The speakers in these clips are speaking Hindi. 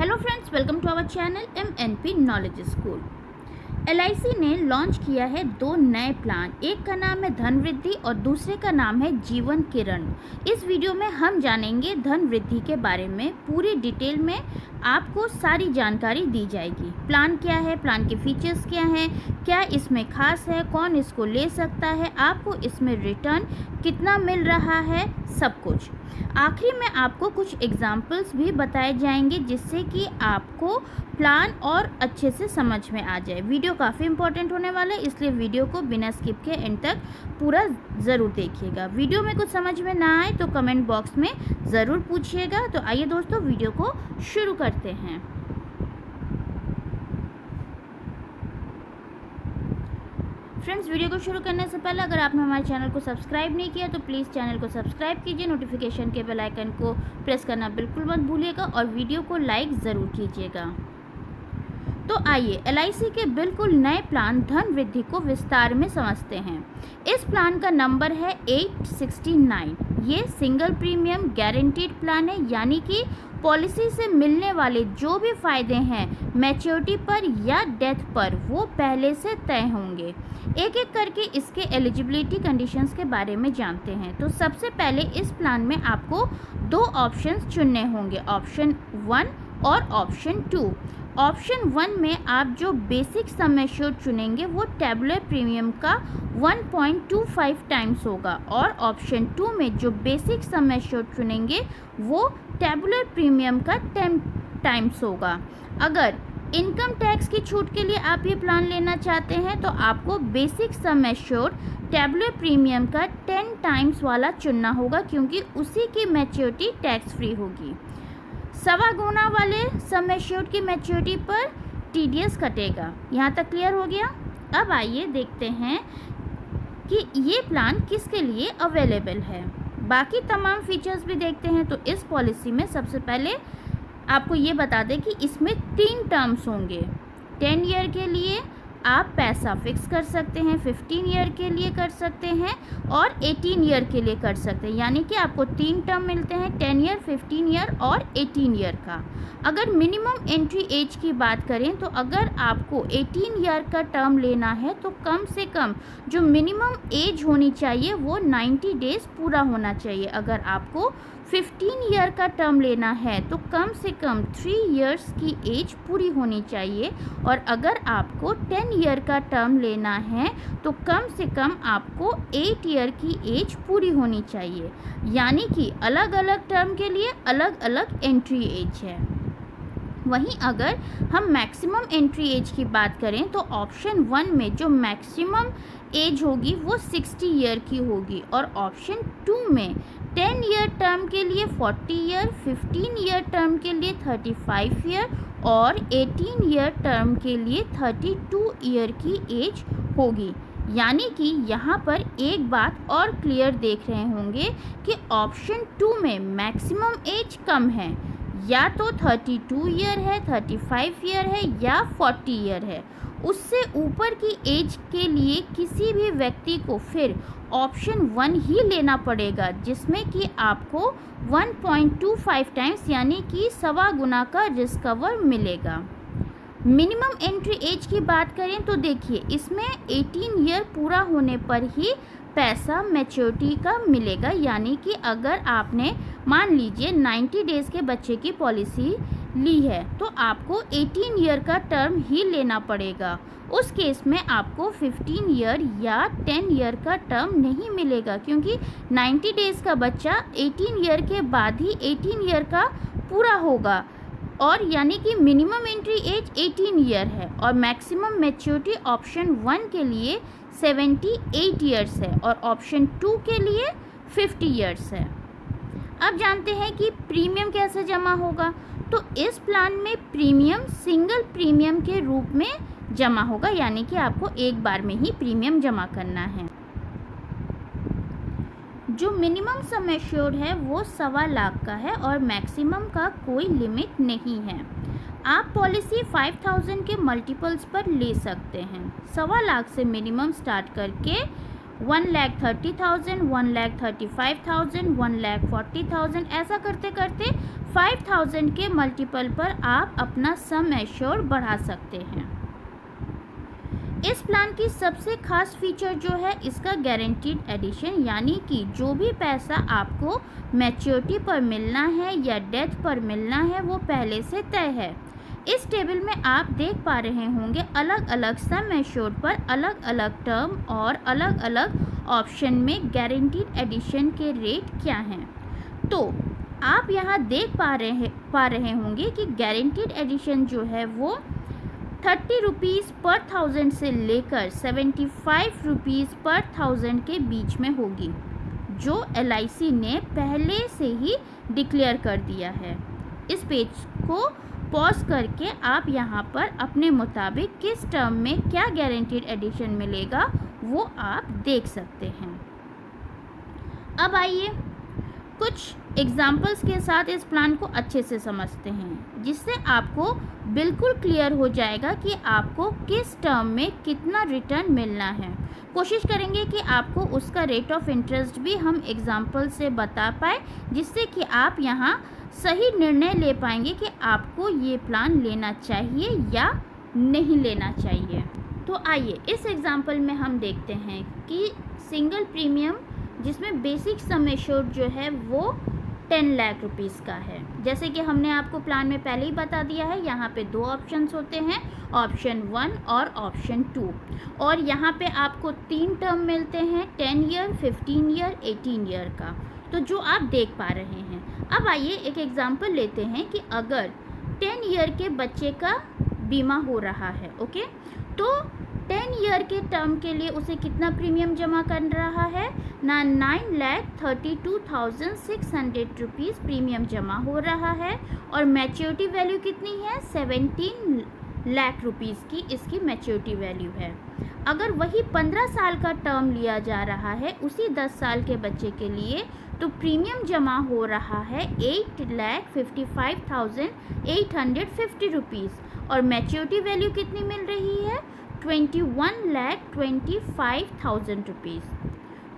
Hello friends, welcome to our channel MNP knowledge school. LIC ने लॉन्च किया है 2 नए प्लान। एक का नाम है धन वृद्धि और दूसरे का नाम है जीवन किरण। इस वीडियो में हम जानेंगे धन वृद्धि के बारे में। पूरी डिटेल में आपको सारी जानकारी दी जाएगी। प्लान क्या है, प्लान के फीचर्स क्या हैं, क्या इसमें खास है, कौन इसको ले सकता है, आपको इसमें रिटर्न कितना मिल रहा है, सब कुछ। आखिरी में आपको कुछ एग्जाम्पल्स भी बताए जाएंगे जिससे कि आपको प्लान और अच्छे से समझ में आ जाए। वीडियो काफ़ी इंपॉर्टेंट होने वाला है, इसलिए वीडियो को बिना स्किप के एंड तक पूरा ज़रूर देखिएगा। वीडियो में कुछ समझ में ना आए तो कमेंट बॉक्स में ज़रूर पूछिएगा। तो आइए दोस्तों, वीडियो को शुरू करते हैं। फ्रेंड्स, वीडियो को शुरू करने से पहले अगर आपने हमारे चैनल को सब्सक्राइब नहीं किया तो प्लीज़ चैनल को सब्सक्राइब कीजिए। नोटिफिकेशन के बेल आइकन को प्रेस करना बिल्कुल मत भूलिएगा और वीडियो को लाइक ज़रूर कीजिएगा। तो आइए LIC के बिल्कुल नए प्लान धन वृद्धि को विस्तार में समझते हैं। इस प्लान का नंबर है 869। ये सिंगल प्रीमियम गारंटीड प्लान है, यानी कि पॉलिसी से मिलने वाले जो भी फ़ायदे हैं मैच्योरिटी पर या डेथ पर वो पहले से तय होंगे। एक एक करके इसके एलिजिबिलिटी कंडीशंस के बारे में जानते हैं। तो सबसे पहले इस प्लान में आपको 2 ऑप्शंस चुनने होंगे, ऑप्शन 1 और ऑप्शन 2। ऑप्शन 1 में आप जो बेसिक सम एश्योर्ड चुनेंगे वो टेबुलर प्रीमियम का 1.25 टाइम्स होगा और ऑप्शन 2 में जो बेसिक सम एश्योर्ड चुनेंगे वो टेबुलर प्रीमियम का 10 टाइम्स होगा। अगर इनकम टैक्स की छूट के लिए आप ये प्लान लेना चाहते हैं तो आपको basic sum assured tabular premium का 10 टाइम्स वाला चुनना होगा, क्योंकि उसी की मैच्योरिटी टैक्स फ्री होगी। 1.25 गुना वाले सम एश्योर्ड की मैच्योरिटी पर TDS कटेगा। यहाँ तक क्लियर हो गया। अब आइए देखते हैं कि ये प्लान किसके लिए अवेलेबल है। बाकी तमाम फीचर्स भी देखते हैं। तो इस पॉलिसी में सबसे पहले आपको ये बता दें कि इसमें 3 टर्म्स होंगे। 10 ईयर के लिए आप पैसा फिक्स कर सकते हैं, 15 ईयर के लिए कर सकते हैं और 18 ईयर के लिए कर सकते हैं, यानी कि आपको 3 टर्म मिलते हैं, 10 ईयर, 15 ईयर और 18 ईयर का। अगर मिनिमम एंट्री एज की बात करें तो अगर आपको 18 ईयर का टर्म लेना है तो कम से कम जो मिनिमम एज होनी चाहिए वो 90 डेज़ पूरा होना चाहिए। अगर आपको 15 ईयर का टर्म लेना है तो कम से कम 3 इयर्स की एज पूरी होनी चाहिए और अगर आपको 10 ईयर का टर्म लेना है तो कम से कम आपको 8 ईयर की एज पूरी होनी चाहिए, यानी कि अलग अलग टर्म के लिए अलग अलग एंट्री एज है। वहीं अगर हम मैक्सिमम एंट्री एज की बात करें तो ऑप्शन 1 में जो मैक्सिमम एज होगी वो 60 ईयर की होगी और ऑप्शन 2 में 10 ईयर टर्म के लिए 40 ईयर, 15 ईयर टर्म के लिए 35 ईयर और 18 ईयर टर्म के लिए 32 ईयर की एज होगी। यानी कि यहाँ पर एक बात और क्लियर देख रहे होंगे कि ऑप्शन 2 में मैक्सिमम एज कम है, या तो 32 ईयर है, 35 ईयर है या 40 ईयर है। उससे ऊपर की एज के लिए किसी भी व्यक्ति को फिर ऑप्शन 1 ही लेना पड़ेगा, जिसमें कि आपको 1.25 टाइम्स यानी कि 1.25 गुना का रिस्क कवर मिलेगा। मिनिमम एंट्री एज की बात करें तो देखिए इसमें 18 ईयर पूरा होने पर ही पैसा मैच्योरिटी का मिलेगा, यानी कि अगर आपने मान लीजिए 90 डेज़ के बच्चे की पॉलिसी ली है तो आपको 18 ईयर का टर्म ही लेना पड़ेगा। उस केस में आपको 15 ईयर या 10 ईयर का टर्म नहीं मिलेगा, क्योंकि 90 डेज़ का बच्चा 18 ईयर के बाद ही 18 ईयर का पूरा होगा और यानी कि मिनिमम एंट्री एज 18 ईयर है और मैक्सिमम मैच्योरिटी ऑप्शन 1 के लिए 78 ईयर्स है और ऑप्शन 2 के लिए 50 ईयर्स है। अब जानते हैं कि प्रीमियम कैसे जमा होगा। तो इस प्लान में प्रीमियम सिंगल प्रीमियम के रूप में जमा होगा, यानी कि आपको एक बार में ही प्रीमियम जमा करना है। जो मिनिमम सम एश्योर्ड है वो 1.25 लाख का है और मैक्सिमम का कोई लिमिट नहीं है। आप पॉलिसी 5000 के मल्टीपल्स पर ले सकते हैं। 1.25 लाख से मिनिमम स्टार्ट करके 1,30,000, 1,35,000, 1,40,000, ऐसा करते करते 5,000 के मल्टीपल पर आप अपना सम एश्योर्ड बढ़ा सकते हैं। इस प्लान की सबसे खास फीचर जो है इसका गारंटीड एडिशन, यानी कि जो भी पैसा आपको मैच्योरिटी पर मिलना है या डेथ पर मिलना है वो पहले से तय है। इस टेबल में आप देख पा रहे होंगे अलग अलग सम एश्योर्ड पर अलग अलग टर्म और अलग अलग ऑप्शन में गारंटीड एडिशन के रेट क्या हैं। तो आप यहाँ देख पा रहे होंगे कि गारंटीड एडिशन जो है वो 30 रुपीज़ पर 1000 से लेकर 75 रुपीज़ पर 1000 के बीच में होगी, जो LIC ने पहले से ही डिक्लेयर कर दिया है। इस पेज को पॉज करके आप यहाँ पर अपने मुताबिक किस टर्म में क्या गारंटीड एडिशन मिलेगा वो आप देख सकते हैं। अब आइए कुछ एग्जाम्पल्स के साथ इस प्लान को अच्छे से समझते हैं, जिससे आपको बिल्कुल क्लियर हो जाएगा कि आपको किस टर्म में कितना रिटर्न मिलना है। कोशिश करेंगे कि आपको उसका रेट ऑफ इंटरेस्ट भी हम एग्जाम्पल से बता पाए, जिससे कि आप यहाँ सही निर्णय ले पाएंगे कि आपको ये प्लान लेना चाहिए या नहीं लेना चाहिए। तो आइए इस एग्जाम्पल में हम देखते हैं कि सिंगल प्रीमियम जिसमें बेसिक सम एश्योर्ड जो है वो 10 लाख रुपीज़ का है। जैसे कि हमने आपको प्लान में पहले ही बता दिया है, यहाँ पे दो ऑप्शंस होते हैं, ऑप्शन 1 और ऑप्शन 2, और यहाँ पे आपको 3 टर्म मिलते हैं, 10 ईयर, 15 ईयर, 18 ईयर का, तो जो आप देख पा रहे हैं। अब आइए एक एग्जांपल लेते हैं कि अगर 10 ईयर के बच्चे का बीमा हो रहा है, ओके, तो 10 ईयर के टर्म के लिए उसे कितना प्रीमियम जमा कर रहा है ना, 9,32,600 रुपीज़ प्रीमियम जमा हो रहा है, और मैच्योरिटी वैल्यू कितनी है, 17 लाख रुपीज़ की इसकी मैच्योरिटी वैल्यू है। अगर वही 15 साल का टर्म लिया जा रहा है उसी 10 साल के बच्चे के लिए, तो प्रीमियम जमा हो रहा है 8,55,850 रुपीज़, और मैच्योरिटी वैल्यू कितनी मिल रही है, 21,25,000 रुपीज़।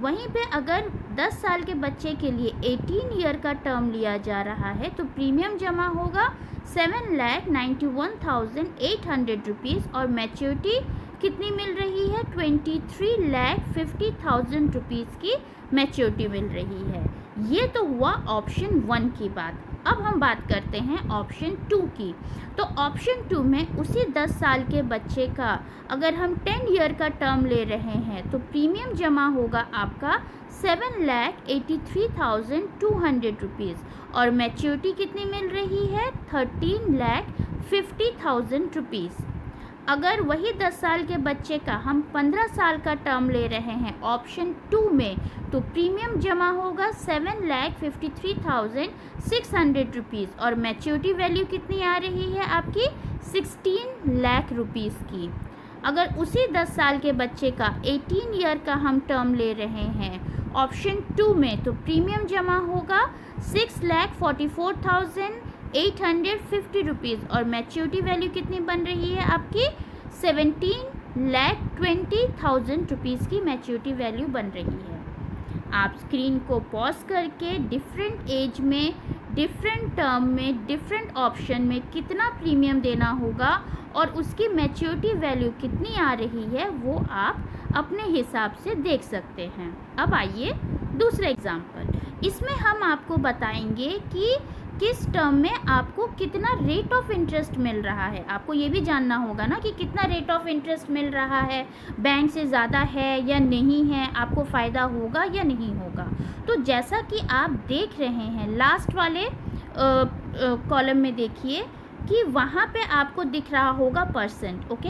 वहीं पे अगर 10 साल के बच्चे के लिए 18 ईयर का टर्म लिया जा रहा है तो प्रीमियम जमा होगा 7,91,800 रुपीज़, और मैच्योरिटी कितनी मिल रही है, 23,50,000 रुपीज़ की मैच्योरिटी मिल रही है। ये तो हुआ ऑप्शन 1 की बात। अब हम बात करते हैं ऑप्शन 2 की। तो ऑप्शन 2 में उसी 10 साल के बच्चे का अगर हम 10 ईयर का टर्म ले रहे हैं तो प्रीमियम जमा होगा आपका 7,83,200 रुपीज़, और मैच्योरिटी कितनी मिल रही है, 13,50,000 रुपीज़। अगर वही 10 साल के बच्चे का हम 15 साल का टर्म ले रहे हैं ऑप्शन 2 में, तो प्रीमियम जमा होगा 7,53,600 रुपीज़, और मैच्योरिटी वैल्यू कितनी आ रही है आपकी, 16 लाख रुपीज़ की। अगर उसी 10 साल के बच्चे का 18 ईयर का हम टर्म ले रहे हैं ऑप्शन 2 में, तो प्रीमियम जमा होगा 6,44,850 रुपीज़, और मैच्योरिटी वैल्यू कितनी बन रही है आपकी, 17,20,000 रुपीज़ की मैच्योरिटी वैल्यू बन रही है। आप स्क्रीन को पॉज करके डिफरेंट एज में, डिफरेंट टर्म में, डिफरेंट ऑप्शन में कितना प्रीमियम देना होगा और उसकी मैच्योरिटी वैल्यू कितनी आ रही है वो आप अपने हिसाब से देख सकते हैं। अब आइए दूसरा एग्जाम्पल, इसमें हम आपको बताएंगे कि किस टर्म में आपको कितना रेट ऑफ इंटरेस्ट मिल रहा है। आपको ये भी जानना होगा ना कि कितना रेट ऑफ इंटरेस्ट मिल रहा है, बैंक से ज़्यादा है या नहीं है, आपको फ़ायदा होगा या नहीं होगा। तो जैसा कि आप देख रहे हैं लास्ट वाले कॉलम में देखिए कि वहाँ पे आपको दिख रहा होगा परसेंट, ओके।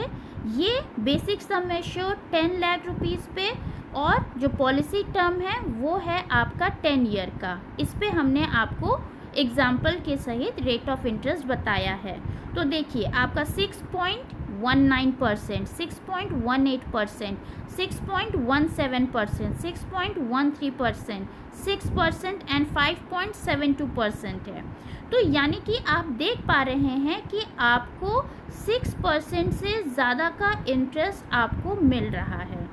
ये basic sum assured 10 lakh rupees पे, और जो पॉलिसी टर्म है वो है आपका 10 ईयर का। इस पे हमने आपको एग्जाम्पल के सहित रेट ऑफ इंटरेस्ट बताया है। तो देखिए आपका 6.19%, 6.18%, 6.17%, 6.13%, 6% एंड 5.72% है। तो यानी कि आप देख पा रहे हैं कि आपको 6% से ज़्यादा का इंटरेस्ट आपको मिल रहा है।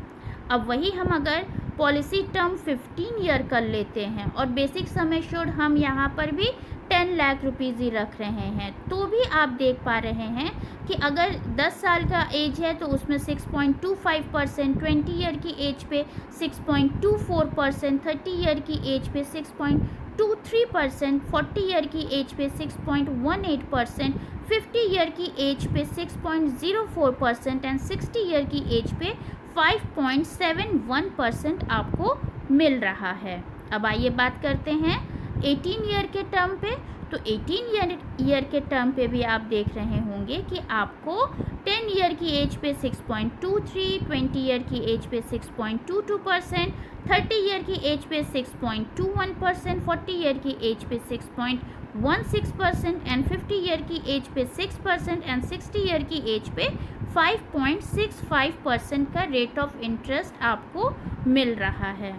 अब वही हम अगर पॉलिसी टर्म 15 ईयर कर लेते हैं और बेसिक सम एश्योर्ड हम यहाँ पर भी 10 लाख रुपीज़ ही रख रहे हैं, तो भी आप देख पा रहे हैं कि अगर 10 साल का एज है तो उसमें 6.25%, 20 ईयर की एज पे 6.24%, 30 ईयर की एज पे 6.23%, 40 ईयर की एज पे 6.18%, 50 ईयर की एज पे 6.04% एंड 60 ईयर की एज पे 5.71% आपको मिल रहा है। अब आइए बात करते हैं 18 ईयर के टर्म पे। तो 18 ईयर के टर्म पे भी आप देख रहे होंगे कि आपको 10 ईयर की एज पे 6.23, 20 ईयर की एज पे 6.22%, 30 ईयर की एज पे 6.21%, 40 ईयर की एज पे 6.16% एंड 50 ईयर की एज पे 6% एंड 60 ईयर की एज पे 5.65% का रेट ऑफ इंटरेस्ट आपको मिल रहा है।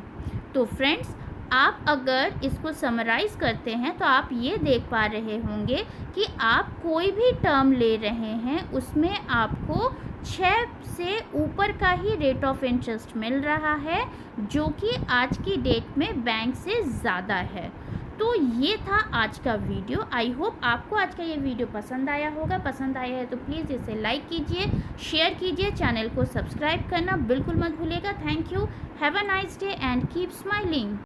तो फ्रेंड्स, आप अगर इसको समराइज़ करते हैं तो आप ये देख पा रहे होंगे कि आप कोई भी टर्म ले रहे हैं उसमें आपको 6 से ऊपर का ही रेट ऑफ इंटरेस्ट मिल रहा है, जो कि आज की डेट में बैंक से ज़्यादा है। तो ये था आज का वीडियो। आई होप आपको आज का ये वीडियो पसंद आया होगा। पसंद आया है तो प्लीज़ इसे लाइक कीजिए, शेयर कीजिए, चैनल को सब्सक्राइब करना बिल्कुल मत भूलिएगा। Thank you, have a nice day and keep smiling.